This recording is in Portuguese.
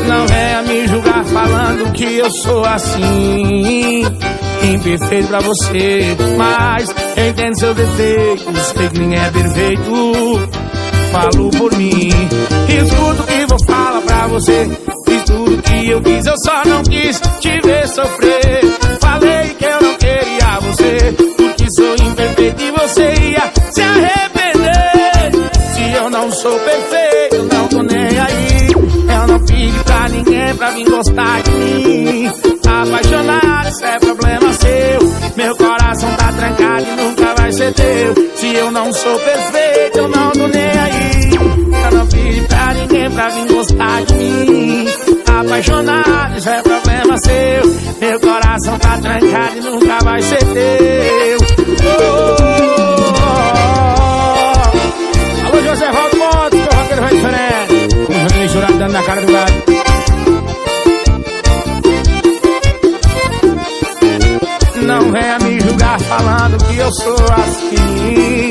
Não venha me julgar falando que eu sou assim, imperfeito pra você, mas eu entendo seus defeitos. Sei que ninguém é perfeito, falo por mim. Escuta o que vou falar pra você. Fiz tudo que eu quis, eu só não quis te ver sofrer. Falei que eu não queria você, porque sou imperfeito e você ia se arrepender. Se eu não sou perfeito, não tô nem aí. Eu não pedi pra ninguém pra vir gostar de mim. Apaixonado, isso é problema seu. Meu coração tá trancado e nunca vai ser teu. Se eu não sou perfeito, eu não tô nem aí. Eu não pedi pra ninguém pra vir gostar de mim. Apaixonado, isso é problema seu. Meu coração tá trancado e nunca vai ser teu. Alô, José Valdo Motos, que o roqueiro vai diferente. Com o Juninho Jurado dando na cara do gado. Não venha me julgar falando que eu sou assim,